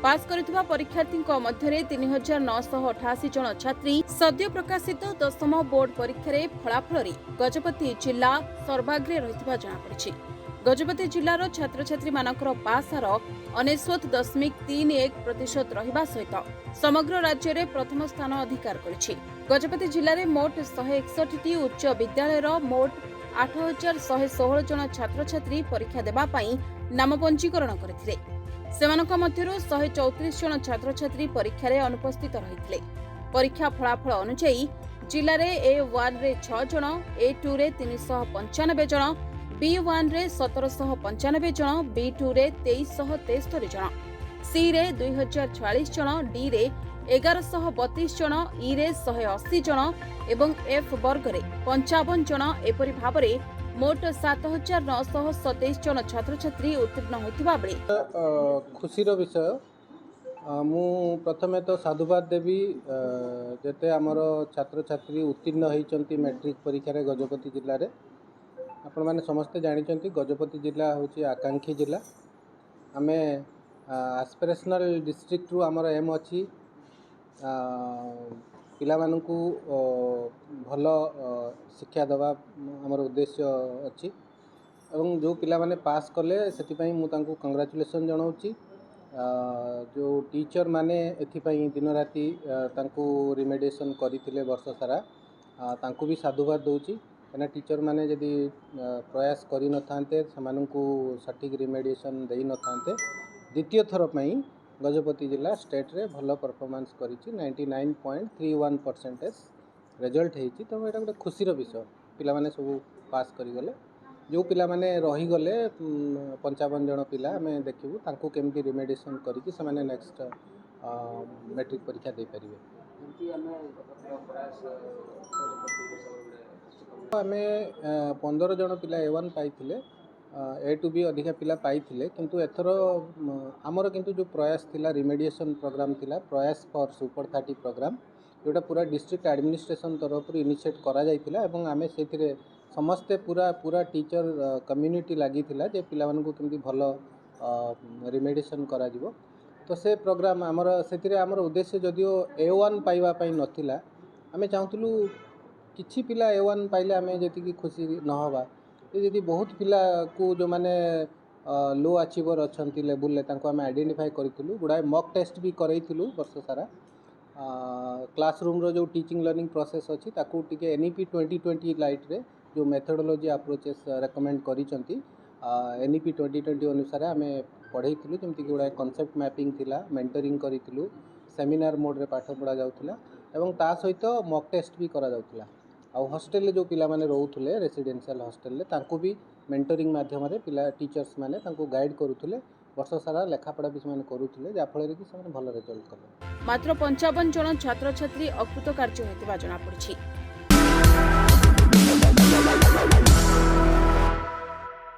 पास करिଥିବା परीक्षार्थी मध्य 3988 जन छात्री सद्य प्रकाशित 10th बोर्ड परीक्षा रे फलाफल गजपति जिला सर्वाग्रे रहितबा जणा पड़िछि। गजपति जिलार छात्र छात्री मानकर पास हार 99.31% रहिबा सहित समग्र राज्य में प्रथम स्थान अधिकार करिछि। गजपति जिले में मोट 161 उच्च विद्यालय मोट 8116 जन छात्र छात्री परीक्षा देबा पई नाम पंजीकरण करथिले। सेमानक मध्यरु 134 जन छात्र छात्री परीक्षा रे अनुपस्थित रहिथिले। परीक्षा फलाफल अनुसार जिले में A1 रे 6 जन, A2 रे 395 जन, B1 रे 1795 जन, B2 रे 2373 जन, C रे 2046 जन, D रे 1132 जन, E रे 180 जन एवं F वर्ग रे 55 जन एपरि भाबरे मोट 7927 जन छात्र छात्री उत्तीर्ण होइतिबा बेले खुशीर विषय मु प्रथमे तो साधुवाद देवी जेते आमर छात्र छात्री उत्तीर्ण होइचंती मैट्रिक परीक्षा रे गजपति जिल्ला रे। आपण माने समस्त जानिचंती गजपति जिला होची आकांक्षी जिला। आमे एस्पिरेशनल डिस्ट्रिक्ट रु आमर एम अछि पिला मानकू भल शिक्षा दवा आमर उद्देश्य अछि एवं जो पिला माने पास कले सेति पई मु तांको कांग्रेचुलेशन जणाउची। जो टीचर माने एथि पई दिन राति तांको रिमेडिएशन करिथिले वर्ष सारा तांको भी साधुवाद दउची। कना टीचर माने यदि प्रयास करि न थांते समानकू सटीक रिमेडिएशन देई न थांते द्वितीय थर पई गजपति जिला स्टेट रे भल परफॉर्मेंस करिछि। 99.31% रिजल्ट हेछि। तो एटा गोटे खुशीर विषय पिला माने सब पास करि गले। जो पिला माने रही गले 55 जन पिला हमें देखिबू तांको केमती रिमेडिएशन करिकि से माने नेक्स्ट मैट्रिक परीक्षा दे परिबे। हमें 15 जन पिला A1 पाइथिले, A2 भी अधिका पिला पाइथिले, किंतु एथर आमर किंतु जो प्रयास थिला रिमेडिएशन प्रोग्राम थिला प्रयास फॉर सुपर 30 प्रोग्राम जोटा पूरा डिस्ट्रिक्ट एडमिनिस्ट्रेशन तरफ इनिशिएट करा जाइथिला एवं आमे सेथिरे समस्ते पूरा टीचर कम्युनिटी लगी थिला जे पिला मानकू केमती भल रिमेडिएशन करा जिवो। तो से प्रोग्राम आमर सेथिरे आमर उद्देश्य जदियो A1 पाइबा पई नथिला आमे चाहूतलु किछि पिला A1 पाइले आमे जेति की खुशी न होबा यदि बहुत पिला को जो माने लो अचीवर अछंती लेवल ले तांको आमे आइडेंटिफाई करिथिलु। गुडाय मॉक टेस्ट भी करैथिलु वर्ष सारा। क्लासरूम रो जो टीचिंग लर्निंग प्रोसेस अछि ताकू टिके NEP 2020 लाइट रे जो मेथोडोलॉजी अप्रोचेस रेकमेंड करिसंती NEP 2020 अनुसार आमे पढैथिलु। जेमति गुडाय कांसेप्ट मैपिंग थिला, मेंटरिंग करिथिलु, सेमिनार मोड रे पाठ पढा जाउथिला एवं ता सहित मॉक टेस्ट भी करा जाउथिला। आ हॉस्टल ले जो पिला माने रहउथले रेसिडेंशियल हॉस्टल ले तांको भी मेंटरिंग माध्यम रे पिला टीचर्स माने तांको गाइड करूथले। वर्ष सारा लेखापढ़ा भी से करूथले जा फल रे कि से भल रिजल्ट कले। मात्र 55 जन छात्र छात्री अकृतकार्य होइतिबा जणा पड़िछि।